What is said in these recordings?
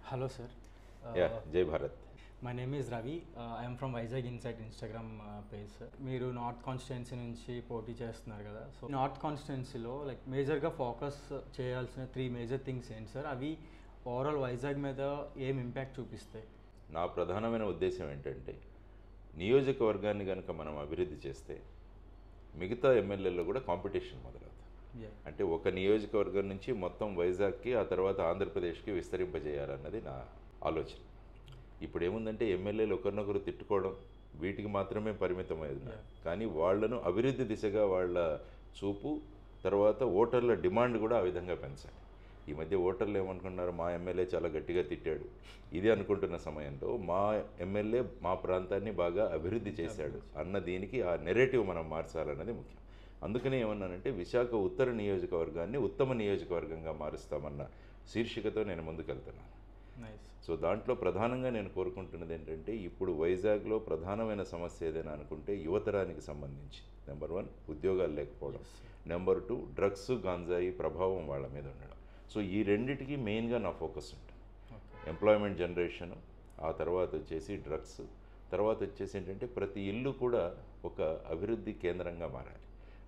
Hello, sir. జై Bharat. My name is Ravi. I am from Vizag Insight Instagram page, sir. మీరు north constituency నుంచి పోటీ చేస్తున్నారు కదా. సో నార్త్ కాన్స్టిట్యున్సీలో మేజర్గా ఫోకస్ చేయాల్సిన 3 మేజర్ థింగ్స్ ఏంటి సార్? అవి ఓవరాల్ వైజాగ్ మీద ఏం ఇంపాక్ట్ చూపిస్తాయి? నా ప్రధానమైన ఉద్దేశం ఏంటంటే నియోజకవర్గాన్ని కనుక మనం అభివృద్ధి చేస్తే మిగతా ఎమ్మెల్యేల్లో కూడా కాంపిటీషన్ మొదలవుతుంది. అంటే ఒక నియోజకవర్గం నుంచి మొత్తం వైజాగ్కి ఆ తర్వాత ఆంధ్రప్రదేశ్కి విస్తరింపజేయాలన్నది నా ఆలోచన. ఇప్పుడు ఏముందంటే ఎమ్మెల్యేలు ఒకరినొకరు తిట్టుకోవడం వీటికి మాత్రమే పరిమితమైంది. కానీ వాళ్లను అభివృద్ధి దిశగా వాళ్ళ చూపు, తర్వాత ఓటర్ల డిమాండ్ కూడా ఆ విధంగా పెంచాలి. ఈ మధ్య ఓటర్లు ఏమనుకున్నారు, మా ఎమ్మెల్యే చాలా గట్టిగా తిట్టాడు ఇది అనుకుంటున్న సమయంలో మా ఎమ్మెల్యే మా ప్రాంతాన్ని బాగా అభివృద్ధి చేశాడు అన్న దీనికి ఆ నెరేటివ్ మనం మార్చాలన్నది ముఖ్యం. అందుకనే ఏమన్నానంటే విశాఖ ఉత్తర నియోజకవర్గాన్ని ఉత్తమ నియోజకవర్గంగా మారుస్తామన్న శీర్షికతో నేను ముందుకెళ్తున్నాను. సో దాంట్లో ప్రధానంగా నేను కోరుకుంటున్నది ఏంటంటే ఇప్పుడు వైజాగ్లో ప్రధానమైన సమస్య ఏదైనా అనుకుంటే యువతరానికి సంబంధించి నెంబర్ 1 ఉద్యోగాలు లేకపోవడం, నెంబర్ 2 డ్రగ్స్ గాంజాయి ప్రభావం వాళ్ళ మీద ఉండడం. సో ఈ రెండిటికి మెయిన్గా నా ఫోకస్ ఉంటుంది. ఎంప్లాయ్మెంట్ జనరేషను, ఆ తర్వాత వచ్చేసి డ్రగ్స్, తర్వాత వచ్చేసి ఏంటంటే ప్రతి ఇల్లు కూడా ఒక అభివృద్ధి కేంద్రంగా మారాలి.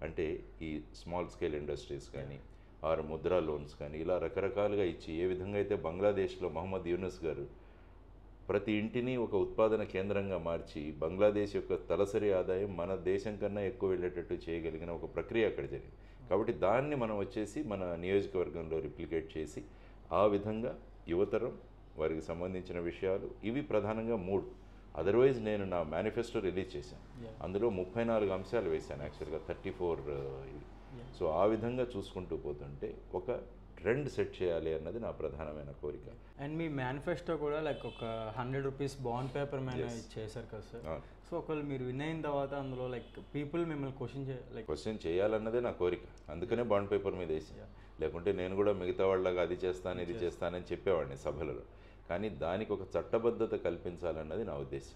అంటే ఈ స్మాల్ స్కేల్ ఇండస్ట్రీస్ కానీ ఆరు ముద్రా లోన్స్ కానీ ఇలా రకరకాలుగా ఇచ్చి ఏ విధంగా అయితే బంగ్లాదేశ్లో మహమ్మద్ యూనుస్ గారు ప్రతి ఇంటిని ఒక ఉత్పాదన కేంద్రంగా మార్చి బంగ్లాదేశ్ యొక్క తలసరి ఆదాయం మన దేశం కన్నా ఎక్కువ వెళ్ళేటట్టు చేయగలిగిన ఒక ప్రక్రియ అక్కడ జరిగింది. కాబట్టి దాన్ని మనం వచ్చేసి మన నియోజకవర్గంలో రిప్లికేట్ చేసి ఆ విధంగా యువతరం వారికి సంబంధించిన విషయాలు ఇవి ప్రధానంగా 3. అదర్వైజ్ నేను నా మేనిఫెస్టో రిలీజ్ చేశాను. అందులో 34 అంశాలు వేశాను, యాక్చువల్గా 34 ఇవి. సో ఆ విధంగా చూసుకుంటూ పోతుంటే ఒక ట్రెండ్ సెట్ చేయాలి అన్నది నా ప్రధానమైన కోరిక. అండ్ మీ మేనిఫెస్టో కూడా ఒక 100 రూపీస్ బాండ్ పేపర్ మీద చేశారు కదా సార్. సో ఒకవేళ మీరు విన్ అయిన తర్వాత అందులో పీపుల్ మిమ్మల్ని క్వశ్చన్ చేయాలన్నదే నా కోరిక. అందుకనే బాండ్ పేపర్ మీద వేసి, లేకుంటే నేను కూడా మిగతా వాళ్ళగా అది చేస్తాను ఇది చేస్తానని చెప్పేవాడిని సభలలో. కానీ దానికి ఒక చట్టబద్ధత కల్పించాలన్నది నా ఉద్దేశం.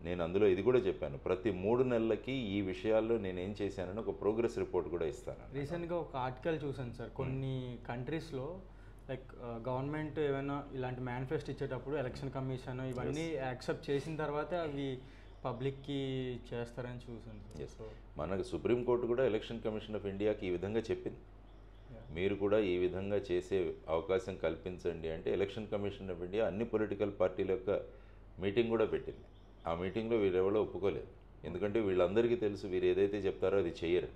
నేను అందులో ఇది కూడా చెప్పాను, ప్రతి 3 నెలలకి ఈ విషయాల్లో నేనేం చేశానని ఒక ప్రోగ్రెస్ రిపోర్ట్ కూడా ఇస్తాను. రీసెంట్గా ఒక ఆర్టికల్ చూసాను సార్, కొన్ని కంట్రీస్లో గవర్నమెంట్ ఏమైనా ఇలాంటి మేనిఫెస్టో ఇచ్చేటప్పుడు ఎలక్షన్ కమిషన్ ఇవన్నీ యాక్సెప్ట్ చేసిన తర్వాత అవి పబ్లిక్కి చేస్తారని చూసాను. సో మనకు సుప్రీంకోర్టు కూడా ఎలక్షన్ కమిషన్ ఆఫ్ ఇండియాకి ఈ విధంగా చెప్పింది, మీరు కూడా ఈ విధంగా చేసే అవకాశం కల్పించండి అంటే ఎలక్షన్ కమిషన్ ఆఫ్ ఇండియా అన్ని పొలిటికల్ పార్టీల యొక్క మీటింగ్ కూడా పెట్టింది. ఆ మీటింగ్లో వీరెవరో ఒప్పుకోలేదు, ఎందుకంటే వీళ్ళందరికీ తెలుసు వీరు ఏదైతే చెప్తారో అది చెయ్యరు.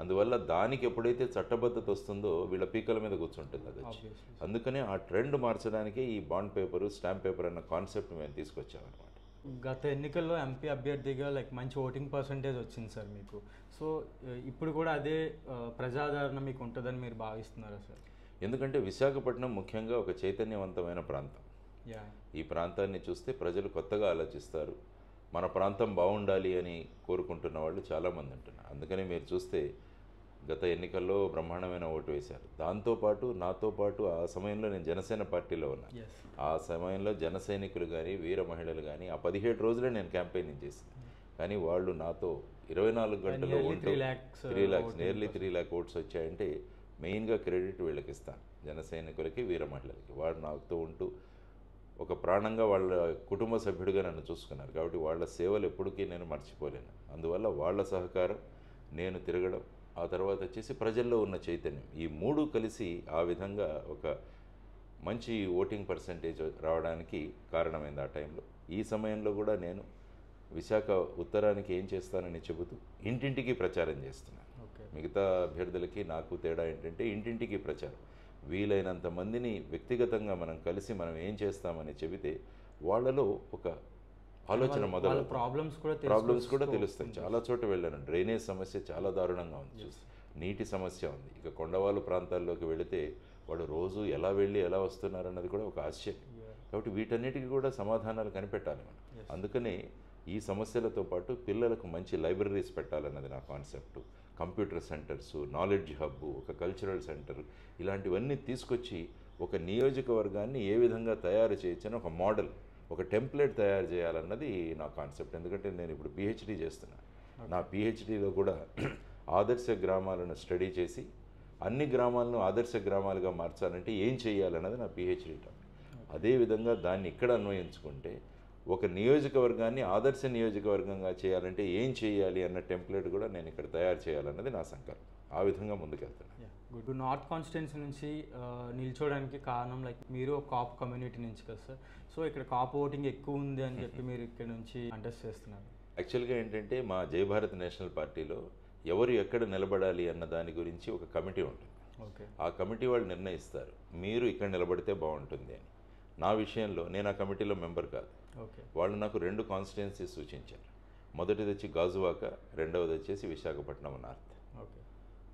అందువల్ల దానికి ఎప్పుడైతే చట్టబద్ధత వస్తుందో వీళ్ళ పీకల మీద కూర్చుంటుంది అది వచ్చి. అందుకనే ఆ ట్రెండ్ మార్చడానికి ఈ బాండ్ పేపరు స్టాంప్ పేపర్ అన్న కాన్సెప్ట్ మేము తీసుకొచ్చామన్నమాట. గత ఎన్నికల్లో ఎంపీ అభ్యర్థిగా మంచి ఓటింగ్ పర్సంటేజ్ వచ్చింది సార్ మీకు. సో ఇప్పుడు కూడా అదే ప్రజాదరణ మీకు ఉంటుందని మీరు భావిస్తున్నారా సార్? ఎందుకంటే విశాఖపట్నం ముఖ్యంగా ఒక చైతన్యవంతమైన ప్రాంతం. ఈ ప్రాంతాన్ని చూస్తే ప్రజలు కొత్తగా ఆలోచిస్తారు, మన ప్రాంతం బాగుండాలి అని కోరుకుంటున్న వాళ్ళు చాలామంది ఉంటున్నారు. అందుకని మీరు చూస్తే గత ఎన్నికల్లో బ్రహ్మాండమైన ఓటు వేశారు. దాంతోపాటు నాతో పాటు ఆ సమయంలో నేను జనసేన పార్టీలో ఉన్నాను. ఆ సమయంలో జన సైనికులు కానీ వీర మహిళలు కానీ ఆ 17 రోజులే నేను క్యాంపెయినింగ్ చేశాను. కానీ వాళ్ళు నాతో 24 గంటలు ఉంటూ 3 lakhs నియర్లీ 3 lakh ఓట్స్ వచ్చాయంటే మెయిన్గా క్రెడిట్ వీళ్ళకి ఇస్తాను, జన సైనికులకి వీర మహిళలకి. వాడు నాతో ఉంటూ ఒక ప్రాణంగా వాళ్ళ కుటుంబ సభ్యుడిగా నన్ను చూసుకున్నారు. కాబట్టి వాళ్ళ సేవలు ఎప్పటికీ నేను మర్చిపోలేను. అందువల్ల వాళ్ళ సహకారం, నేను తిరగడం, ఆ తర్వాత వచ్చేసి ప్రజల్లో ఉన్న చైతన్యం, ఈ 3 కలిసి ఆ విధంగా ఒక మంచి ఓటింగ్ పర్సంటేజ్ రావడానికి కారణమైంది ఆ టైంలో. ఈ సమయంలో కూడా నేను విశాఖ ఉత్తరానికి ఏం చేస్తానని చెబుతూ ఇంటింటికి ప్రచారం చేస్తున్నాను. మిగతా అభ్యర్థులకి నాకు తేడా ఏంటంటే ఇంటింటికి ప్రచారం. వీలైనంత మందిని వ్యక్తిగతంగా మనం కలిసి మనం ఏం చేస్తామని చెబితే వాళ్ళలో ఒక ఆలోచన మొదలు, ప్రాబ్లమ్స్ కూడా తెలుస్తాయి. చాలా చోట వెళ్ళాను, డ్రైనేజ్ సమస్య చాలా దారుణంగా ఉంది, నీటి సమస్య ఉంది. ఇక కొండవాళ్ళు ప్రాంతాల్లోకి వెళితే వాడు రోజు ఎలా వెళ్ళి ఎలా వస్తున్నారన్నది కూడా ఒక ఆశ్చర్యం. కాబట్టి వీటన్నిటికీ కూడా సమాధానాలు కనిపెట్టాలి మనం. అందుకనే ఈ సమస్యలతో పాటు పిల్లలకు మంచి లైబ్రరీస్ పెట్టాలన్నది నా concept. Computer centres, knowledge hub, ఒక కల్చరల్ సెంటర్, ఇలాంటివన్నీ తీసుకొచ్చి ఒక నియోజకవర్గాన్ని ఏ విధంగా తయారు చేయొచ్చని ఒక మోడల్, ఒక టెంప్లెట్ తయారు చేయాలన్నది నా కాన్సెప్ట్. ఎందుకంటే నేను ఇప్పుడు పిహెచ్డీ చేస్తున్నాను. నా పిహెచ్డీలో కూడా ఆదర్శ గ్రామాలను స్టడీ చేసి అన్ని గ్రామాలను ఆదర్శ గ్రామాలుగా మార్చాలంటే ఏం చేయాలన్నది నా పిహెచ్డీ టాపిక్. అదేవిధంగా దాన్ని ఇక్కడ అన్వయించుకుంటే ఒక నియోజకవర్గాన్ని ఆదర్శ నియోజకవర్గంగా చేయాలంటే ఏం చేయాలి అన్న టెంప్లెట్ కూడా నేను ఇక్కడ తయారు చేయాలన్నది నా సంకల్పం. ఆ విధంగా ముందుకెళ్తున్నాను. గుడ్. నార్త్ కాన్స్టిట్యున్సీ నుంచి నిల్చోడానికి కారణం లైక్ మీరు కాప్ కమ్యూనిటీ నుంచి కదా సార్, సో ఇక్కడ కాప్ ఓటింగ్ ఎక్కువ ఉంది అని చెప్పి మీరు ఇక్కడ నుంచి కంటెస్ట్ చేస్తున్నారు. యాక్చువల్గా ఏంటంటే మా జై భారత్ నేషనల్ పార్టీలో ఎవరు ఎక్కడ నిలబడాలి అన్న దాని గురించి ఒక కమిటీ ఉంటుంది. ఓకే. ఆ కమిటీ వాళ్ళు నిర్ణయిస్తారు మీరు ఇక్కడ నిలబడితే బాగుంటుంది అని. నా విషయంలో నేను ఆ కమిటీలో మెంబర్ కాదు. ఓకే. వాళ్ళు నాకు 2 కాన్స్టిట్యున్సీస్ సూచించారు. మొదటిది వచ్చి గాజువాక, రెండవది వచ్చేసి విశాఖపట్నం నార్త్. ఓకే.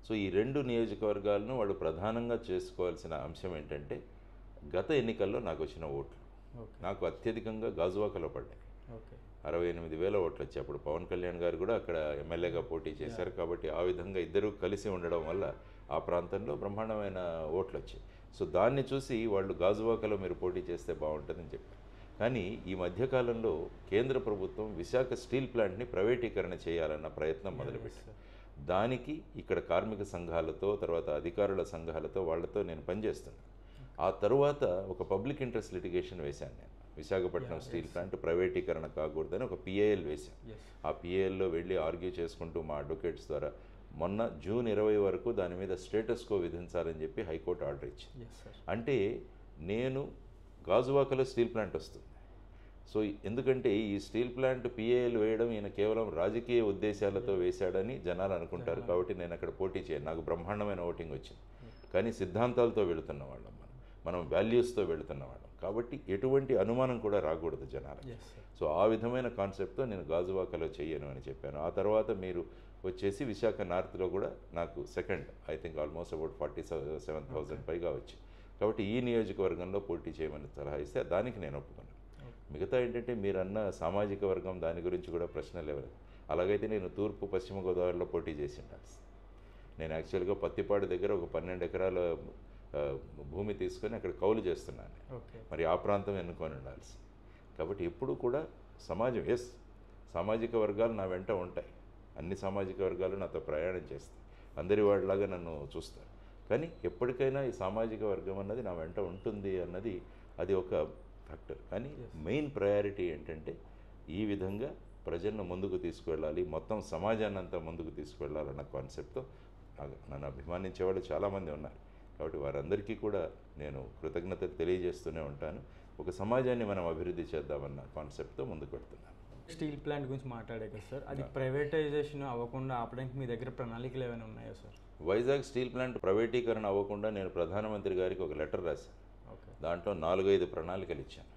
సో ఈ 2 నియోజకవర్గాలను వాళ్ళు ప్రధానంగా చేసుకోవాల్సిన అంశం ఏంటంటే గత ఎన్నికల్లో నాకు వచ్చిన ఓట్లు నాకు అత్యధికంగా గాజువాకలో పడ్డాయి. 68,000 ఓట్లు వచ్చాయి. అప్పుడు పవన్ కళ్యాణ్ గారు కూడా అక్కడ ఎమ్మెల్యేగా పోటీ చేశారు. కాబట్టి ఆ విధంగా ఇద్దరు కలిసి ఉండడం వల్ల ఆ ప్రాంతంలో బ్రహ్మాండమైన ఓట్లు వచ్చాయి. సో దాన్ని చూసి వాళ్ళు గాజువాకలో మీరు పోటీ చేస్తే బాగుంటుందని చెప్పారు. కానీ ఈ మధ్యకాలంలో కేంద్ర ప్రభుత్వం విశాఖ స్టీల్ ప్లాంట్ని ప్రైవేటీకరణ చేయాలన్న ప్రయత్నం మొదలుపెట్టారు. దానికి ఇక్కడ కార్మిక సంఘాలతో, తర్వాత అధికారుల సంఘాలతో వాళ్ళతో నేను పనిచేస్తున్నాను. ఆ తరువాత ఒక పబ్లిక్ ఇంట్రెస్ట్ లిటిగేషన్ వేశాను నేను. విశాఖపట్నం స్టీల్ ప్లాంట్ ప్రైవేటీకరణ కాకూడదని ఒక పిఏఎల్ వేశాను. ఆ పిఏఎల్లో వెళ్ళి ఆర్గ్యూ చేసుకుంటూ మా అడ్వకేట్స్ ద్వారా మొన్న జూన్ 20 వరకు దాని మీద స్టేటస్ కో విధించాలని చెప్పి హైకోర్టు ఆర్డర్ ఇచ్చింది. అంటే నేను గాజువాకలో స్టీల్ ప్లాంట్ వస్తుంది. సో ఎందుకంటే ఈ స్టీల్ ప్లాంట్ పిఏఎల్ వేయడం ఈయన కేవలం రాజకీయ ఉద్దేశాలతో వేశాడని జనాలు అనుకుంటారు. కాబట్టి నేను అక్కడ పోటీ చేయను. నాకు బ్రహ్మాండమైన ఓటింగ్ వచ్చింది. కానీ సిద్ధాంతాలతో వెళుతున్న వాళ్ళం, మనం వాల్యూస్తో వెళుతున్న వాళ్ళం. కాబట్టి ఎటువంటి అనుమానం కూడా రాకూడదు జనాలకి. సో ఆ విధమైన కాన్సెప్ట్తో నేను గాజువాకలో చెయ్యను అని చెప్పాను. ఆ తర్వాత మీరు వచ్చేసి విశాఖ నార్త్లో కూడా నాకు second, I think almost about 47,000 పైగా వచ్చి. కాబట్టి ఈ నియోజకవర్గంలో పోటీ చేయమని సలహా ఇస్తే దానికి నేను ఒప్పుకున్నాను. మిగతా ఏంటంటే మీరన్న సామాజిక వర్గం దాని గురించి కూడా ప్రశ్న లేవలేదు. అలాగైతే నేను తూర్పు పశ్చిమ గోదావరిలో పోటీ చేసి ఉండాల్సి. నేను యాక్చువల్గా పత్తిపాడు దగ్గర ఒక 12 ఎకరాల భూమి తీసుకొని అక్కడ కౌలు చేస్తున్నాను. మరి ఆ ప్రాంతం ఎన్నుకొని ఉండాల్సి. కాబట్టి ఎప్పుడు కూడా సమాజం సామాజిక వర్గాలు నా వెంట ఉంటాయి. అన్ని సామాజిక వర్గాలు నాతో ప్రయాణం చేస్తాయి. అందరి వాళ్ళలాగా నన్ను చూస్తారు. కానీ ఎప్పటికైనా ఈ సామాజిక వర్గం అన్నది నా వెంట ఉంటుంది అన్నది అది ఒక ఫ్యాక్టర్. కానీ మెయిన్ ప్రయారిటీ ఏంటంటే ఈ విధంగా ప్రజలను ముందుకు తీసుకువెళ్ళాలి, మొత్తం సమాజాన్ని అంతా ముందుకు తీసుకువెళ్ళాలన్న కాన్సెప్ట్తో నన్ను అభిమానించే వాళ్ళు చాలామంది ఉన్నారు. కాబట్టి వారందరికీ కూడా నేను కృతజ్ఞతలు తెలియజేస్తూనే ఉంటాను. ఒక సమాజాన్ని మనం అభివృద్ధి చేద్దామన్న కాన్సెప్ట్తో ముందుకు వెళ్తున్నాను. స్టీల్ ప్లాంట్ గురించి మాట్లాడే కదా సార్, అది ప్రైవేటైజేషన్ అవ్వకుండా ఆపడానికి మీ దగ్గర ప్రణాళికలు ఏమైనా ఉన్నాయా సార్? వైజాగ్ స్టీల్ ప్లాంట్ ప్రైవేటీకరణ అవ్వకుండా నేను ప్రధానమంత్రి గారికి ఒక లెటర్ రాశాను. దాంట్లో 4-5 ప్రణాళికలు ఇచ్చాను.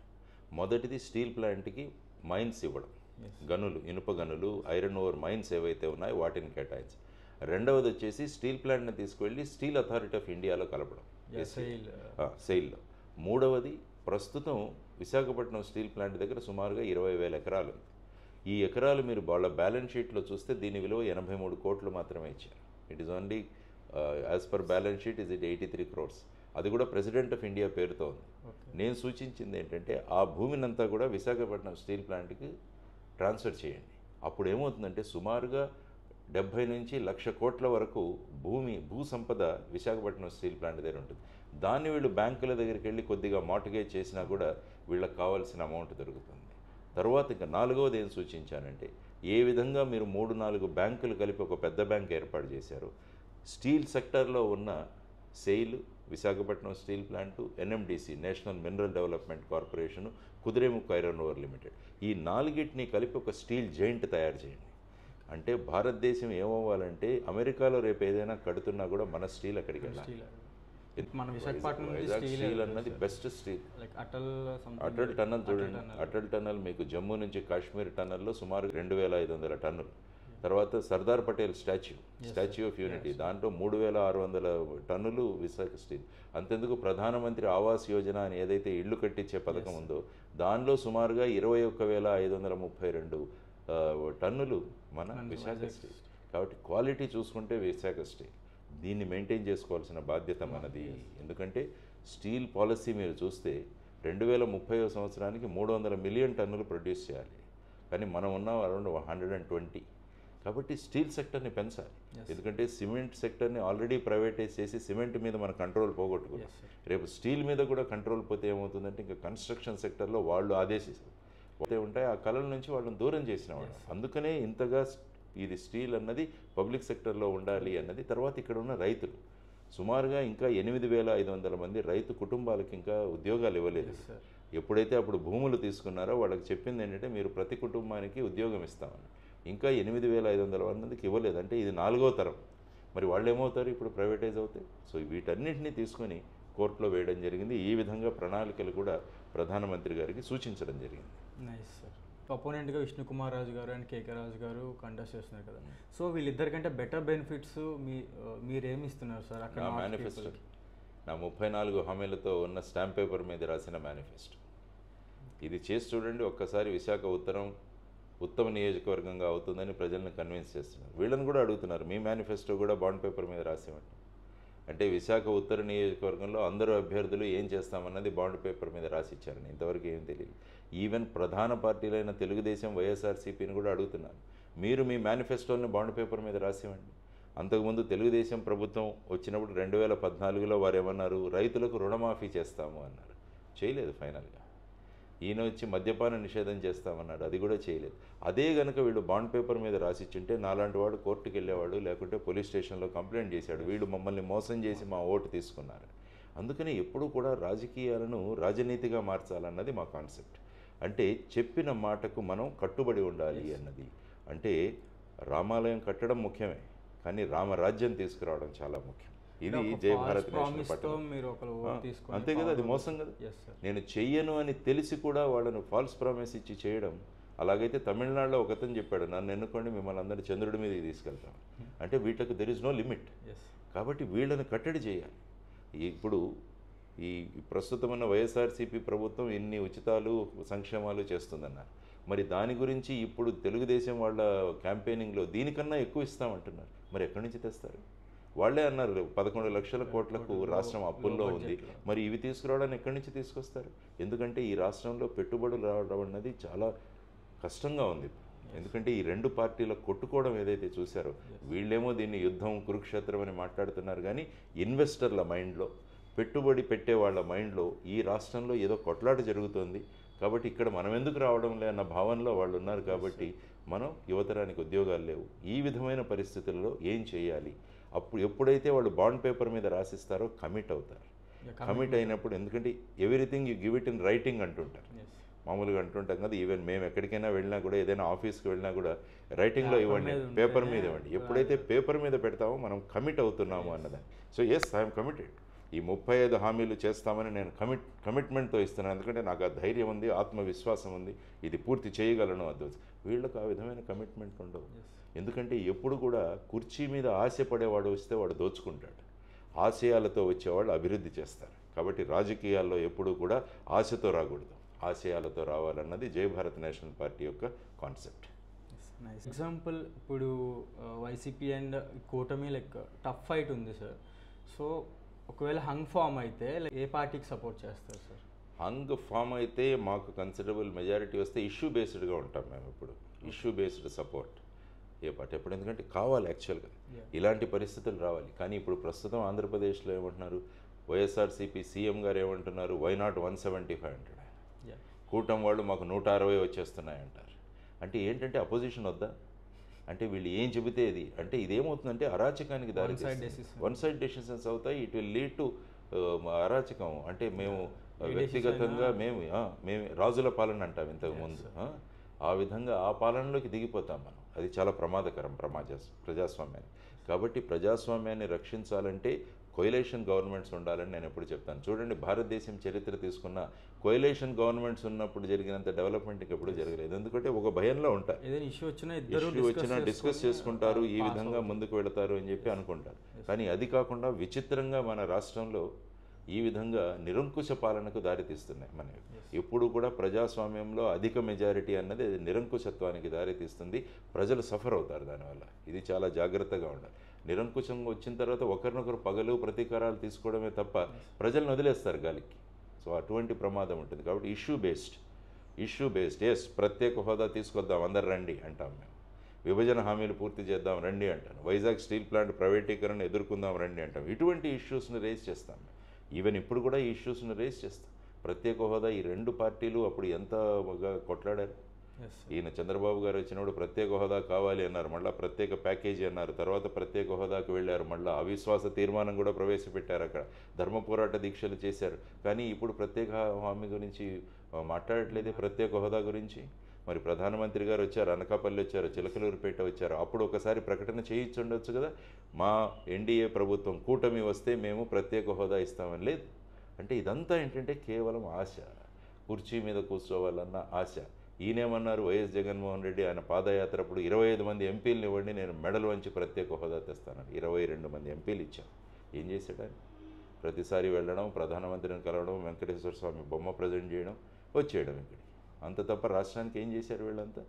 మొదటిది స్టీల్ ప్లాంట్కి మైన్స్ ఇవ్వడం, గనులు, ఇనుప గనులు, ఐరన్ ఓర్ మైన్స్ ఏవైతే ఉన్నాయో వాటిని కేటాయించి. రెండవది వచ్చేసి స్టీల్ ప్లాంట్ని తీసుకువెళ్ళి స్టీల్ అథారిటీ ఆఫ్ ఇండియాలో కలపడం, సెయిల్లో. మూడవది ప్రస్తుతం విశాఖపట్నం స్టీల్ ప్లాంట్ దగ్గర సుమారుగా 20,000 ఎకరాలు ఉంది. ఈ ఎకరాలు మీరు వాళ్ళ బ్యాలెన్స్ షీట్లో చూస్తే దీని విలువ 83 కోట్లు మాత్రమే ఇచ్చారు. It is only as per balance sheet is it 83 crores. అది కూడా ప్రెసిడెంట్ ఆఫ్ ఇండియా పేరుతో ఉంది. నేను సూచించింది ఏంటంటే ఆ భూమినంతా కూడా విశాఖపట్నం స్టీల్ ప్లాంట్కి ట్రాన్స్ఫర్ చేయండి. అప్పుడు ఏమవుతుందంటే సుమారుగా 70 నుంచి 1,00,000 కోట్ల వరకు భూ సంపద విశాఖపట్నం స్టీల్ ప్లాంట్ దగ్గర ఉంటుంది. దాన్ని వీళ్ళు బ్యాంకుల దగ్గరికి వెళ్ళి కొద్దిగా మార్టిగేజ్ చేసినా కూడా వీళ్ళకి కావాల్సిన అమౌంట్ దొరుకుతుంది. తర్వాత ఇంకా 4వది ఏం సూచించానంటే ఏ విధంగా మీరు 3-4 బ్యాంకులు కలిపి ఒక పెద్ద బ్యాంక్ ఏర్పాటు చేశారు. స్టీల్ సెక్టార్లో ఉన్న SAIL, Visakhapatnam steel plant, NMDC national mineral development corporation, Kudremukh iron ore limited, ఈ 4టిని కలిపి ఒక స్టీల్ జైంట్ తయారు చేయండి. అంటే భారతదేశం ఏమవ్వాలంటే అమెరికాలో రేపు ఏదైనా కడుతున్నా కూడా మన స్టీల్ అక్కడికి వెళ్ళాలి. మన విశాఖపట్నం స్టీల్ అన్నది బెస్ట్ స్టీల్. అటల్ టన్నల్ చూడండి, అటల్ టన్నల్ మీకు జమ్మూ నుంచి కాశ్మీర్ టన్నల్లో సుమారు 2,500 టన్నులు. తర్వాత Sardar Patel statue of unity, దాంట్లో 3,600 టన్నులు విశాఖ స్టీల్. అంతెందుకు ప్రధానమంత్రి ఆవాస్ యోజన అని ఏదైతే ఇళ్లు కట్టించే పథకం ఉందో దానిలో సుమారుగా 21,532 టన్నులు మన విశాఖ స్టీల్. కాబట్టి క్వాలిటీ చూసుకుంటే విశాఖ స్టీల్. దీన్ని మెయింటైన్ చేసుకోవాల్సిన బాధ్యత మనది. ఎందుకంటే స్టీల్ పాలసీ మీరు చూస్తే 2030వ సంవత్సరానికి 300 మిలియన్ టన్నులు ప్రొడ్యూస్ చేయాలి. కానీ మనం ఉన్నాం అరౌండ్ 120. కాబట్టి స్టీల్ సెక్టర్ని పెంచాలి. ఎందుకంటే సిమెంట్ సెక్టర్ని ఆల్రెడీ ప్రైవేటైజ్ చేసి సిమెంట్ మీద మన కంట్రోల్ పోగొట్టుకున్నాం. రేపు స్టీల్ మీద కూడా కంట్రోల్ పోతే ఏమవుతుందంటే ఇంకా కన్స్ట్రక్షన్ సెక్టర్లో వాళ్ళు ఆదేశిస్తారు పోతే ఉంటాయి, ఆ కళల నుంచి వాళ్ళని దూరం చేసిన వాళ్ళు. అందుకనే ఇంతగా ఇది స్టీల్ అన్నది పబ్లిక్ సెక్టర్లో ఉండాలి అన్నది. తర్వాత ఇక్కడ ఉన్న రైతులు సుమారుగా ఇంకా 8,500 మంది రైతు కుటుంబాలకు ఇంకా ఉద్యోగాలు ఇవ్వలేదు. ఎప్పుడైతే అప్పుడు భూములు తీసుకున్నారో వాళ్ళకి చెప్పింది ఏంటంటే మీరు ప్రతి కుటుంబానికి ఉద్యోగం ఇస్తామని. ఇంకా 8,500 మందికి ఇవ్వలేదు. అంటే ఇది 4వ తరం. మరి వాళ్ళు ఏమవుతారు ఇప్పుడు ప్రైవేటైజ్ అవుతాయి. సో వీటన్నింటినీ తీసుకొని కోర్టులో వేయడం జరిగింది. ఈ విధంగా ప్రణాళికలు కూడా ప్రధానమంత్రి గారికి సూచించడం జరిగింది. Nice sir. అపోనెంట్గా విష్ణుకుమార్ రాజు గారు అండ్ కేకే రాజు గారు కంటెస్ట్ చేస్తున్నారు కదా, సో వీళ్ళిద్దరికంటే బెటర్ బెనిఫిట్స్ మీరేమి ఇస్తున్నారు సార్ అక్కడ? మేనిఫెస్టో నా 34 హామీలతో ఉన్న స్టాంప్ పేపర్ మీద రాసిన మేనిఫెస్టో ఇది చేసి చూడండి. ఒక్కసారి విశాఖ ఉత్తమ నియోజకవర్గంగా అవుతుందని ప్రజలను కన్విన్స్ చేస్తున్నారు. వీళ్ళని కూడా అడుగుతున్నారు మీ మేనిఫెస్టో కూడా బాండ్ పేపర్ మీద రాసేవండి. అంటే విశాఖ ఉత్తర నియోజకవర్గంలో అందరూ అభ్యర్థులు ఏం చేస్తామన్నది బాండ్ పేపర్ మీద రాసి ఇచ్చారని ఇంతవరకు ఏం తెలియదు. ఈవెన్ ప్రధాన పార్టీలైన తెలుగుదేశం, వైఎస్ఆర్సీపీని కూడా అడుగుతున్నారు మీరు మీ మేనిఫెస్టోని బాండ్ పేపర్ మీద రాసివ్వండి. అంతకుముందు తెలుగుదేశం ప్రభుత్వం వచ్చినప్పుడు 2014లో వారు ఏమన్నారు, రైతులకు రుణమాఫీ చేస్తాము అన్నారు. చేయలేదు. ఫైనల్గా ఈయన వచ్చి మద్యపాన నిషేధం చేస్తామన్నాడు, అది కూడా చేయలేదు. అదే కనుక వీళ్ళు బాండ్ పేపర్ మీద రాసిచ్చుంటే నాలాంటి వాడు కోర్టుకు వెళ్ళేవాడు, లేకుంటే పోలీస్ స్టేషన్లో కంప్లైంట్ చేశాడు వీళ్ళు మమ్మల్ని మోసం చేసి మా ఓటు తీసుకున్నారు. అందుకని ఎప్పుడూ కూడా రాజకీయాలను రాజనీతిగా మార్చాలన్నది మా కాన్సెప్ట్. అంటే చెప్పిన మాటకు మనం కట్టుబడి ఉండాలి అన్నది. అంటే రామాలయం కట్టడం ముఖ్యమే, కానీ రామరాజ్యం తీసుకురావడం చాలా ముఖ్యం. ఇది జై భారత్ నేషనల్ పార్టీ. అంతే కదా, అది మోసం కదా. నేను చెయ్యను అని తెలిసి కూడా వాళ్ళను ఫాల్స్ ప్రామిస్ ఇచ్చి చేయడం. అలాగైతే తమిళనాడులో ఒకతను చెప్పాడు నన్ను ఎన్నుకోండి మిమ్మల్ని అందరూ చంద్రుడి మీదకి తీసుకెళ్తాం. అంటే వీళ్ళకు దెర్ ఇస్ నో లిమిట్. కాబట్టి వీళ్ళని కట్టడి చేయాలి. ఇప్పుడు ఈ ప్రస్తుతమైన వైఎస్ఆర్సీపీ ప్రభుత్వం ఇన్ని ఉచితాలు సంక్షేమాలు చేస్తుందన్నారు. మరి దాని గురించి ఇప్పుడు తెలుగుదేశం వాళ్ళ క్యాంపెయినింగ్లో దీనికన్నా ఎక్కువ ఇస్తామంటున్నారు. మరి ఎక్కడి నుంచి తెస్తారు? వాళ్ళే అన్నారు 11 లక్షల కోట్లకు రాష్ట్రం అప్పుల్లో ఉంది. మరి ఇవి తీసుకురావడానికి ఎక్కడి నుంచి తీసుకొస్తారు? ఎందుకంటే ఈ రాష్ట్రంలో పెట్టుబడులు రావడం అన్నది చాలా కష్టంగా ఉంది. ఎందుకంటే ఈ రెండు పార్టీల కొట్టుకోవడం ఏదైతే చూశారో, వీళ్ళేమో దీన్ని యుద్ధం కురుక్షేత్రం అని మాట్లాడుతున్నారు, కానీ ఇన్వెస్టర్ల మైండ్లో, పెట్టుబడి పెట్టే వాళ్ళ మైండ్లో ఈ రాష్ట్రంలో ఏదో కొట్లాట జరుగుతుంది. కాబట్టి ఇక్కడ మనం ఎందుకు రావడం లే అన్న భావనలో వాళ్ళు ఉన్నారు. కాబట్టి మనం యువతరానికి ఉద్యోగాలు లేవు. ఈ విధమైన పరిస్థితుల్లో ఏం చేయాలి? అప్పుడు ఎప్పుడైతే వాళ్ళు బాండ్ పేపర్ మీద రాసిస్తారో కమిట్ అవుతారు. కమిట్ అయినప్పుడు, ఎందుకంటే everything you give it in writing అంటుంటారు. మామూలుగా అంటుంటాం కదా, ఈవెన్ మేము ఎక్కడికైనా వెళ్ళినా కూడా, ఏదైనా ఆఫీస్కి వెళ్ళినా కూడా రైటింగ్లో ఇవ్వండి, పేపర్ మీద ఇవ్వండి. ఎప్పుడైతే పేపర్ మీద పెడతామో మనం కమిట్ అవుతున్నాము అన్నదాన్ని. So yes, I'm committed. ఈ 35 హామీలు చేస్తామని నేను కమిట్మెంట్తో ఇస్తున్నాను. ఎందుకంటే నాకు ఆ ధైర్యం ఉంది, ఆత్మవిశ్వాసం ఉంది, ఇది పూర్తి చేయగలను. అది వీళ్ళకు ఆ విధమైన కమిట్మెంట్ ఉండవు. ఎందుకంటే ఎప్పుడు కూడా కుర్చీ మీద ఆశపడేవాడు వస్తే వాడు దోచుకుంటాడు, ఆశయాలతో వచ్చేవాళ్ళు అభివృద్ధి చేస్తారు. కాబట్టి రాజకీయాల్లో ఎప్పుడూ కూడా ఆశతో రాకూడదు, ఆశయాలతో రావాలన్నది జై భారత్ నేషనల్ పార్టీ యొక్క కాన్సెప్ట్. ఎగ్జాంపుల్, ఇప్పుడు వైసీపీ అండ్ కూటమి లైక్ టఫ్ ఫైట్ ఉంది సార్. సో ఒకవేళ హంగ్ ఫామ్ అయితే ఏ పార్టీకి సపోర్ట్ చేస్తారు సార్? హంగ్ ఫామ్ అయితే మాకు కన్సిడరబుల్ మెజారిటీ వస్తే ఇష్యూ బేస్డ్గా ఉంటాం మేము. ఇప్పుడు ఇష్యూ బేస్డ్ సపోర్ట్ ఏ పార్టీ ఎప్పుడు, ఎందుకంటే కావాలి యాక్చువల్గా ఇలాంటి పరిస్థితులు రావాలి. కానీ ఇప్పుడు ప్రస్తుతం ఆంధ్రప్రదేశ్లో ఏమంటున్నారు, వైఎస్ఆర్సీపీ సీఎం గారు ఏమంటున్నారు, వై నాట్ 175 అంటాడు. కూటమి వాళ్ళు మాకు 160 వచ్చేస్తున్నాయి అంటారు. అంటే ఏంటంటే అపోజిషన్ వద్దా? అంటే వీళ్ళు ఏం చెబితే ఇది, అంటే ఇదేమవుతుందంటే అరాచకానికి దారి, వన్ సైడ్ డెసిషన్స్ అవుతాయి. ఇట్ విల్ లీడ్ టు అరాచకం. అంటే మేము వ్యక్తిగతంగా మేము రాజుల పాలన అంటాం ఇంతకుముందు, ఆ విధంగా ఆ పాలనలోకి దిగిపోతాం మనం. అది చాలా ప్రమాదకరం ప్రజాస్వామ్యాన్ని. కాబట్టి ప్రజాస్వామ్యాన్ని రక్షించాలంటే కొయిలేషన్ గవర్నమెంట్స్ ఉండాలని నేను ఎప్పుడు చెప్తాను. చూడండి, భారతదేశం చరిత్ర తీసుకున్న కొయిలేషన్ గవర్నమెంట్స్ ఉన్నప్పుడు జరిగినంత డెవలప్మెంట్ ఎప్పుడు జరగలేదు. ఎందుకంటే ఒక భయంలో ఉంటారు, ఇష్యూ వచ్చినా డిస్కస్ చేసుకుంటారు, ఈ విధంగా ముందుకు వెళతారు అని చెప్పి అనుకుంటారు. కానీ అది కాకుండా విచిత్రంగా మన రాష్ట్రంలో ఈ విధంగా నిరంకుశ పాలనకు దారితీస్తున్నాయి. మన ఎప్పుడు కూడా ప్రజాస్వామ్యంలో అధిక మెజారిటీ అన్నది నిరంకుశత్వానికి దారితీస్తుంది. ప్రజలు సఫర్ అవుతారు దానివల్ల. ఇది చాలా జాగ్రత్తగా ఉండాలి. నిరంకుశంగా వచ్చిన తర్వాత ఒకరినొకరు పగలు ప్రతీకారాలు తీసుకోవడమే తప్ప ప్రజలను వదిలేస్తారు గాలికి. సో అటువంటి ప్రమాదం ఉంటుంది. కాబట్టి ఇష్యూ బేస్డ్ ఎస్, ప్రత్యేక హోదా తీసుకొద్దాం అందరు రండి అంటాం మేము. విభజన హామీలు పూర్తి చేద్దాం రండి అంటాను, వైజాగ్ స్టీల్ ప్లాంట్ ప్రైవేటీకరణ ఎదుర్కొందాం రండి అంటాం. ఇటువంటి ఇష్యూస్ని రేజ్ చేస్తాం. ఈవెన్ ఇప్పుడు కూడా ఈ ఇష్యూస్ని రేజ్ చేస్తాం. ప్రత్యేక హోదా ఈ రెండు పార్టీలు అప్పుడు ఎంత కొట్లాడారు. ఈయన చంద్రబాబు గారు వచ్చినప్పుడు ప్రత్యేక హోదా కావాలి అన్నారు, మళ్ళీ ప్రత్యేక ప్యాకేజీ అన్నారు, తర్వాత ప్రత్యేక హోదాకు వెళ్ళారు, మళ్ళీ అవిశ్వాస తీర్మానం కూడా ప్రవేశపెట్టారు, అక్కడ ధర్మ పోరాట దీక్షలు చేశారు. కానీ ఇప్పుడు ప్రత్యేక హామీ గురించి మాట్లాడట్లేదే, ప్రత్యేక హోదా గురించి. మరి ప్రధానమంత్రి గారు వచ్చారు, అనకాపల్లి వచ్చారు, చిలకలూరుపేట వచ్చారు, అప్పుడు ఒకసారి ప్రకటన చేయించుండొచ్చు కదా, మా ఎన్డీఏ ప్రభుత్వం కూటమి వస్తే మేము ప్రత్యేక హోదా ఇస్తామని. లేదు. అంటే ఇదంతా ఏంటంటే కేవలం ఆశ, కుర్చీ మీద కూర్చోవాలన్న ఆశ. ఈయనేమన్నారు, వైఎస్ జగన్మోహన్ రెడ్డి ఆయన పాదయాత్ర అప్పుడు 25 మంది ఎంపీలను ఇవ్వండి, నేను మెడల్ వంచి ప్రత్యేక హోదా తెస్తానని 22 మంది ఎంపీలు ఇచ్చారు. ఏం చేశాడు ఆయన? ప్రతిసారి వెళ్ళడం, ప్రధానమంత్రిని కలవడం, వెంకటేశ్వర స్వామి బొమ్మ ప్రజెంట్ చేయడం, వచ్చేయడం ఇక్కడికి. అంత తప్ప రాష్ట్రానికి ఏం చేశారు వీళ్ళంతా?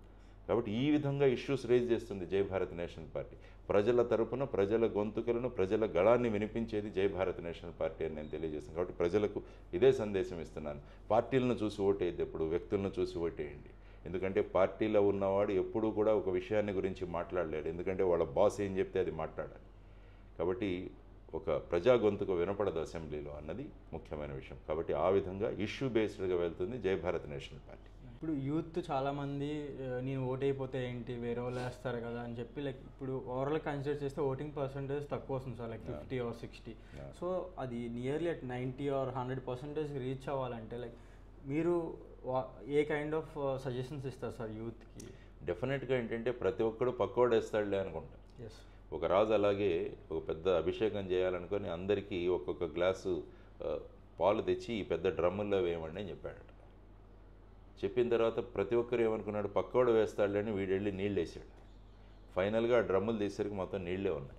కాబట్టి ఈ విధంగా ఇష్యూస్ రేజ్ చేస్తుంది జై భారత్ నేషనల్ పార్టీ. ప్రజల తరపున ప్రజల గొంతుకలను, ప్రజల గళాన్ని వినిపించేది జై భారత్ నేషనల్ పార్టీ అని నేను తెలియజేస్తాను. కాబట్టి ప్రజలకు ఇదే సందేశం ఇస్తున్నాను. పార్టీలను చూసి ఓటేయద్దు, ఎప్పుడు వ్యక్తులను చూసి ఓటేయండి. ఎందుకంటే పార్టీలో ఉన్నవాడు ఎప్పుడూ కూడా ఒక విషయాన్ని గురించి మాట్లాడలేడు, ఎందుకంటే వాళ్ళ బాస్ ఏం చెప్తే అది మాట్లాడాలి. కాబట్టి ఒక ప్రజా గొంతుకు వినపడదు అసెంబ్లీలో అన్నది ముఖ్యమైన విషయం. కాబట్టి ఆ విధంగా ఇష్యూ బేస్డ్గా వెళ్తుంది జై భారత్ నేషనల్ పార్టీ. ఇప్పుడు యూత్ చాలామంది నేను ఓట్ అయిపోతే ఏంటి, వేరే వాళ్ళు వేస్తారు కదా అని చెప్పి లైక్ ఇప్పుడు ఓవరాల్ కన్సిడర్ చేస్తే ఓటింగ్ పర్సంటేజ్ తక్కువ వస్తుంది సార్, లైక్ 50 or 60. సో అది నియర్లీ అట్ 90 or 100% రీచ్ అవ్వాలంటే లైక్ మీరు ఏ కైండ్ ఆఫ్ సజెషన్స్ ఇస్తారు సార్ యూత్కి? డెఫినెట్గా ఏంటంటే ప్రతి ఒక్కడు పక్కోడు వేస్తాడులే అనుకుంటా. ఒక రాజు అలాగే ఒక పెద్ద అభిషేకం చేయాలనుకొని అందరికీ ఒక్కొక్క గ్లాసు పాలు తెచ్చి ఈ పెద్ద డ్రమ్ముల్లో వేయమండి అని చెప్పాడు. చెప్పిన తర్వాత ప్రతి ఒక్కరు ఏమనుకున్నాడు, పక్కోడు వేస్తాడులే అని వీడు వెళ్ళి నీళ్ళు వేసాడు. ఫైనల్గా ఆ డ్రమ్ములు తీసేసరికి మొత్తం నీళ్ళే ఉన్నాయి.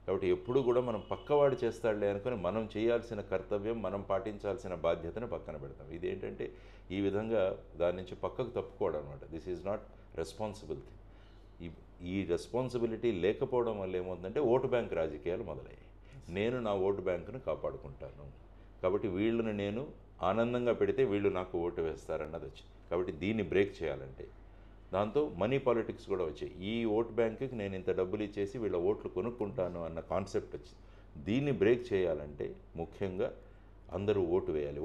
కాబట్టి ఎప్పుడు కూడా మనం పక్కవాడు చేస్తాడులే అనుకుని మనం చేయాల్సిన కర్తవ్యం, మనం పాటించాల్సిన బాధ్యతను పక్కన పెడతాం. ఇదేంటంటే ఈ విధంగా దాని నుంచి పక్కకు తప్పుకోవడం అనమాట. This is not responsible thing. ఈ రెస్పాన్సిబిలిటీ లేకపోవడం వల్ల ఏమవుతుందంటే ఓటు బ్యాంక్ రాజకీయాలు మొదలయ్యాయి. నేను నా ఓటు బ్యాంకును కాపాడుకుంటాను, కాబట్టి వీళ్ళని నేను ఆనందంగా పెడితే వీళ్ళు నాకు ఓటు వేస్తారన్నది వచ్చింది. కాబట్టి దీన్ని బ్రేక్ చేయాలంటే దాంతో మనీ పాలిటిక్స్ కూడా వచ్చాయి. ఈ ఓట్ బ్యాంకుకి నేను ఇంత డబ్బులు ఇచ్చేసి వీళ్ళ ఓట్లు కొనుక్కుంటాను అన్న కాన్సెప్ట్ వచ్చింది. దీన్ని బ్రేక్ చేయాలంటే ముఖ్యంగా అందరూ ఓటు వేయాలి.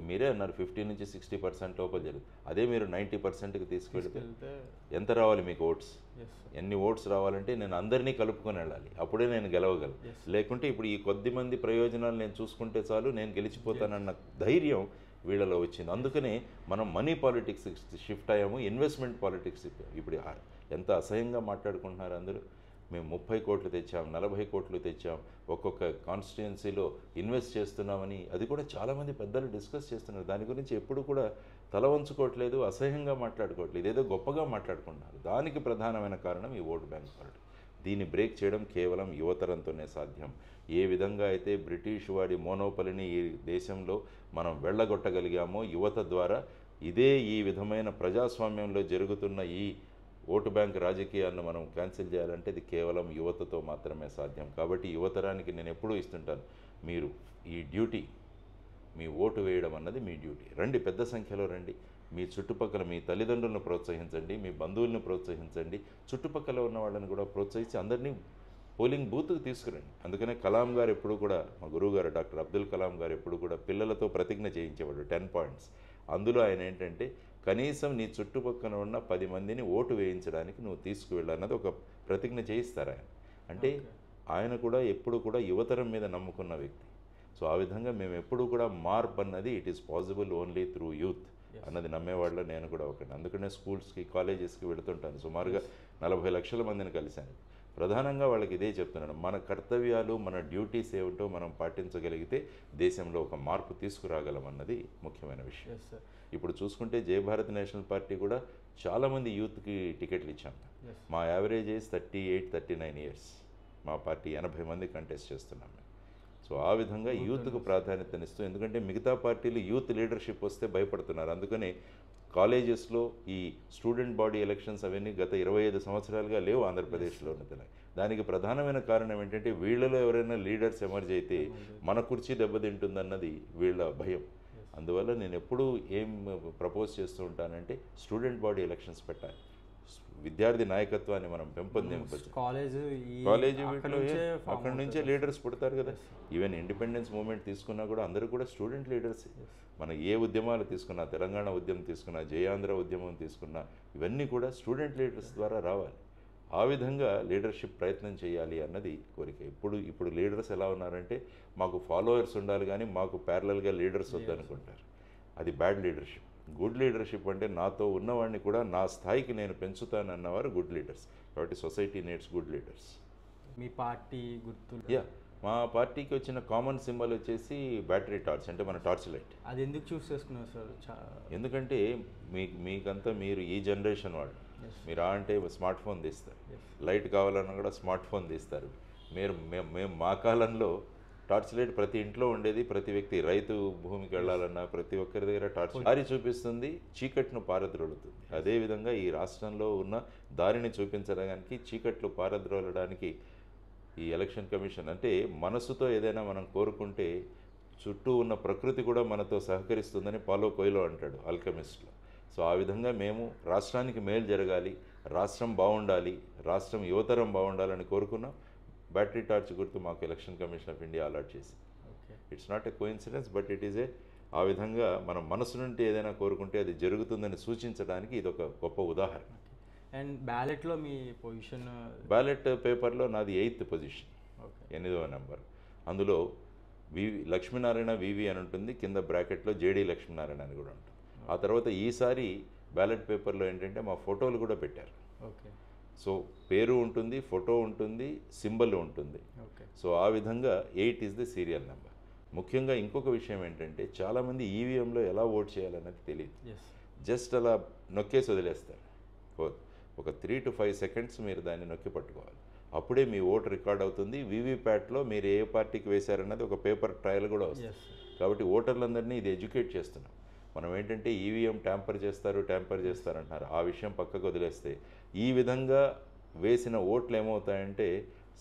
మీరే అన్నారు 50 నుంచి 60% లోపల జరుగుతుంది. అదే మీరు 90%కి తీసుకెళ్తే ఎంత రావాలి మీకు ఓట్స్? ఎన్ని ఓట్స్ రావాలంటే నేను అందరినీ కలుపుకొని వెళ్ళాలి, అప్పుడే నేను గెలవగలను. లేకుంటే ఇప్పుడు ఈ కొద్ది మంది ప్రయోజనాలు నేను చూసుకుంటే చాలు నేను గెలిచిపోతానన్న ధైర్యం వీళ్ళలో వచ్చింది. అందుకనే మనం మనీ పాలిటిక్స్ షిఫ్ట్ అయ్యాము, ఇన్వెస్ట్మెంట్ పాలిటిక్స్. ఇప్పుడు ఎంత అసహ్యంగా మాట్లాడుకుంటున్నారు అందరూ. మేము 30 కోట్లు తెచ్చాం, 40 కోట్లు తెచ్చాం, ఒక్కొక్క కాన్స్టిట్యుయెన్సీలో ఇన్వెస్ట్ చేస్తున్నామని అది కూడా చాలామంది పెద్దలు డిస్కస్ చేస్తున్నారు. దాని గురించి ఎప్పుడు కూడా తల వంచుకోవట్లేదు, అసహ్యంగా మాట్లాడుకోవట్లేదు, ఏదో గొప్పగా మాట్లాడుకుంటున్నారు. దానికి ప్రధానమైన కారణం ఈ ఓటు బ్యాంక్ పాలిటిక్స్. దీన్ని బ్రేక్ చేయడం కేవలం యువతరంతోనే సాధ్యం. ఏ విధంగా అయితే బ్రిటిష్ వాడి మోనోపలిని ఈ దేశంలో మనం వెళ్ళగొట్టగలిగామో యువత ద్వారా, ఇదే ఈ విధమైన ప్రజాస్వామ్యంలో జరుగుతున్న ఈ ఓటు బ్యాంక్ రాజకీయాలను మనం క్యాన్సిల్ చేయాలంటే ఇది కేవలం యువతతో మాత్రమే సాధ్యం. కాబట్టి యువతరానికి నేను ఎప్పుడూ ఇస్తుంటాను, మీరు ఈ డ్యూటీ, మీ ఓటు వేయడం అన్నది మీ డ్యూటీ. రండి, పెద్ద సంఖ్యలో రండి. మీ చుట్టుపక్కల మీ తల్లిదండ్రులను ప్రోత్సహించండి, మీ బంధువులను ప్రోత్సహించండి, చుట్టుపక్కల ఉన్న వాళ్ళని కూడా ప్రోత్సహించి అందరినీ పోలింగ్ బూత్కు తీసుకురండి. అందుకనే కలాం గారు ఎప్పుడు కూడా, మా గురువు గారు డాక్టర్ అబ్దుల్ కలాం గారు ఎప్పుడు కూడా పిల్లలతో ప్రతిజ్ఞ చేయించేవాడు 10 points. అందులో ఆయన ఏంటంటే కనీసం నీ చుట్టుపక్కల ఉన్న 10 మందిని ఓటు వేయించడానికి నువ్వు తీసుకువెళ్ళన్నది ఒక ప్రతిజ్ఞ చేయిస్తారు ఆయన. అంటే ఆయన కూడా ఎప్పుడు కూడా యువతరం మీద నమ్ముకున్న వ్యక్తి. సో ఆ విధంగా మేము ఎప్పుడు కూడా మార్పు అన్నది it is possible only through youth అన్నది నమ్మేవాళ్ళలో నేను కూడా ఒకటి. అందుకనే స్కూల్స్కి, కాలేజెస్కి వెళుతుంటాను. సుమారుగా 40 లక్షల మందిని కలిశాను. ప్రధానంగా వాళ్ళకి ఇదే చెప్తున్నాను, మన కర్తవ్యాలు, మన డ్యూటీస్ ఏమిటో మనం పాటించగలిగితే దేశంలో ఒక మార్పు తీసుకురాగలం అన్నది ముఖ్యమైన విషయం. ఇప్పుడు చూసుకుంటే జై భారత్ నేషనల్ పార్టీ కూడా చాలామంది యూత్కి టికెట్లు ఇచ్చాం. మా యావరేజ్ ఏజ్ 38-39 years. మా పార్టీ 80 మంది కంటెస్ట్ చేస్తున్నాం మేము. సో ఆ విధంగా యూత్కు ప్రాధాన్యతనిస్తూ, ఎందుకంటే మిగతా పార్టీలు యూత్ లీడర్షిప్ వస్తే భయపడుతున్నారు. అందుకని కాలేజెస్లో ఈ స్టూడెంట్ బాడీ ఎలక్షన్స్ అవన్నీ గత 25 సంవత్సరాలుగా లేవు ఆంధ్రప్రదేశ్లో ఉన్నది. దానికి ప్రధానమైన కారణం ఏంటంటే వీళ్ళలో ఎవరైనా లీడర్స్ ఎమర్జ్ అయితే మన కుర్చీ దెబ్బతింటుందన్నది వీళ్ళ భయం. అందువల్ల నేను ఎప్పుడూ ఏం ప్రపోజ్ చేస్తూ ఉంటానంటే స్టూడెంట్ బాడీ ఎలక్షన్స్ పెట్టాలి. విద్యార్థి నాయకత్వాన్ని మనం పెంపొందింపచ్చు. కాలేజ్ అక్కడి నుంచే లీడర్స్ పుడతారు కదా. ఈవెన్ ఇండిపెండెన్స్ మూమెంట్ తీసుకున్నా కూడా అందరూ కూడా స్టూడెంట్ లీడర్స్. మనం ఏ ఉద్యమాలు తీసుకున్నా, తెలంగాణ ఉద్యమం తీసుకున్నా, జయాంధ్ర ఉద్యమం తీసుకున్నా, ఇవన్నీ కూడా స్టూడెంట్ లీడర్స్ ద్వారా రావాలి. ఆ విధంగా లీడర్షిప్ ప్రయత్నం చేయాలి అన్నది కోరిక. ఇప్పుడు లీడర్స్ ఎలా ఉన్నారంటే మాకు ఫాలోవర్స్ ఉండాలి కానీ మాకు ప్యారలల్గా లీడర్స్ వద్దనుకుంటారు. అది బ్యాడ్ లీడర్షిప్. గుడ్ లీడర్షిప్ అంటే నాతో ఉన్నవాడిని కూడా నా స్థాయికి నేను పెంచుతాను అన్నవారు గుడ్ లీడర్స్. కాబట్టి సొసైటీ నీడ్స్ గుడ్ లీడర్స్. మీ పార్టీ గుర్తు? మా పార్టీకి వచ్చిన కామన్ సింబల్ వచ్చేసి బ్యాటరీ టార్చ్, అంటే మన టార్చ్ లైట్. అది ఎందుకు చూస్ చేసుకున్నారు సార్? ఎందుకంటే మీకంతా మీరు ఈ జనరేషన్ వాళ్ళు, మీరు అంటే స్మార్ట్ ఫోన్ తీస్తారు, లైట్ కావాలన్నా కూడా స్మార్ట్ ఫోన్ తీస్తారు. మేము మా కాలంలో టార్చ్ లైట్ ప్రతి ఇంట్లో ఉండేది. ప్రతి వ్యక్తి రైతు భూమికి వెళ్ళాలన్నా ప్రతి ఒక్కరి దగ్గర టార్చ్ దారి చూపిస్తుంది, చీకట్ను పారద్రోలుతుంది. అదేవిధంగా ఈ రాష్ట్రంలో ఉన్న దారిని చూపించడానికి, చీకట్లు పారద్రోలడానికి ఈ ఎలక్షన్ కమిషన్ అంటే మనసుతో ఏదైనా మనం కోరుకుంటే చుట్టూ ఉన్న ప్రకృతి కూడా మనతో సహకరిస్తుందని పాలో కోయిలో అంటాడు ఆల్కెమిస్ట్లో. సో ఆ విధంగా మేము రాష్ట్రానికి మేలు జరగాలి, రాష్ట్రం బాగుండాలి, రాష్ట్రం యువతరం బాగుండాలని కోరుకున్నాం. బ్యాటరీ టార్చ్ గుర్తు మాకు election commission of India allot చేసి. It's not a coincidence, but it is ఆ విధంగా మనం మనసు నుండి ఏదైనా కోరుకుంటే అది జరుగుతుందని సూచించడానికి ఇది ఒక గొప్ప ఉదాహరణ. అండ్ బ్యాలెట్లో మీ పొజిషన్? బ్యాలెట్ పేపర్లో నాది 8th పొజిషన్, 8వ నెంబర్. అందులో లక్ష్మీనారాయణ వివి అని ఉంటుంది, కింద బ్రాకెట్లో జేడి లక్ష్మీనారాయణ అని కూడా ఉంటుంది. ఆ తర్వాత ఈసారి బ్యాలెట్ పేపర్లో ఏంటంటే మా ఫోటోలు కూడా పెట్టారు. సో పేరు ఉంటుంది, ఫోటో ఉంటుంది, సింబల్ ఉంటుంది. సో ఆ విధంగా 8 ఈజ్ ది సీరియల్ నెంబర్. ముఖ్యంగా ఇంకొక విషయం ఏంటంటే చాలామంది ఈవీఎంలో ఎలా ఓట్ చేయాలన్నది తెలియదు. జస్ట్ అలా నొక్కేసి వదిలేస్తారు. ఒక 3 to 5 seconds మీరు దాన్ని నొక్కి పట్టుకోవాలి. అప్పుడే మీ ఓటు రికార్డ్ అవుతుంది. వీవీప్యాట్లో మీరు ఏ పార్టీకి వేశారన్నది ఒక పేపర్ ట్రయల్ కూడా వస్తుంది. కాబట్టి ఓటర్లందరినీ ఇది ఎడ్యుకేట్ చేస్తున్నాం. మనం ఏంటంటే ఈవీఎం ట్యాంపర్ చేస్తారంటున్నారు. ఆ విషయం పక్కకు వదిలేస్తే ఈ విధంగా వేసిన ఓట్లు ఏమవుతాయంటే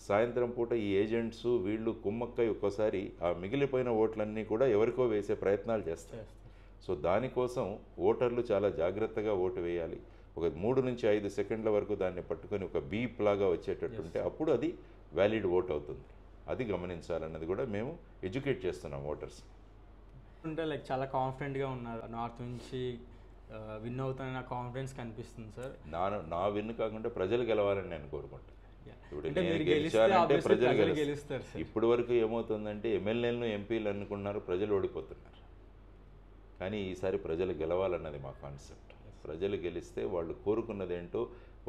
సాయంత్రం పూట ఈ ఏజెంట్స్ వీళ్ళు కుమ్మక్కై ఒక్కోసారి ఆ మిగిలిపోయిన ఓట్లన్నీ కూడా ఎవరికో వేసే ప్రయత్నాలు చేస్తారు. సో దానికోసం ఓటర్లు చాలా జాగ్రత్తగా ఓటు వేయాలి. ఒక 3 నుంచి 5 సెకండ్ల వరకు దాన్ని పట్టుకొని ఒక బీప్ లాగా వచ్చేటట్టుంటే అప్పుడు అది వ్యాలిడ్ ఓట్ అవుతుంది. అది గమనించాలన్నది కూడా మేము ఎడ్యుకేట్ చేస్తున్నాం ఓటర్స్. అంటే లైక్ చాలా కాన్ఫిడెంట్గా ఉన్నారు, నార్త్ నుంచి విన్ అవుతానన్న కాన్ఫిడెన్స్ కనిపిస్తుంది సార్. నా విన్ కాకుండా ప్రజలు గెలవాలని నేను కోరుకుంటాను. ఇప్పుడు నేను గెలిచానంటే ప్రజలు గెలుస్తారు. ఇప్పటి వరకు ఏమవుతుందంటే ఎమ్మెల్యేలను ఎంపీలు అనుకున్నారు, ప్రజలు ఓడిపోతున్నారు. కానీ ఈసారి ప్రజలు గెలవాలన్నది మా కాన్సెప్ట్. ప్రజలు గెలిస్తే వాళ్ళు కోరుకున్నది ఏంటో,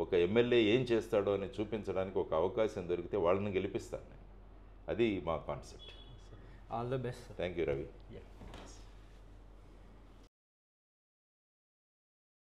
ఒక ఎమ్మెల్యే ఏం చేస్తాడో అని చూపించడానికి ఒక అవకాశం దొరికితే వాళ్ళని గెలిపిస్తాను నేను. అది మా concept. All the best. Thank you Ravi.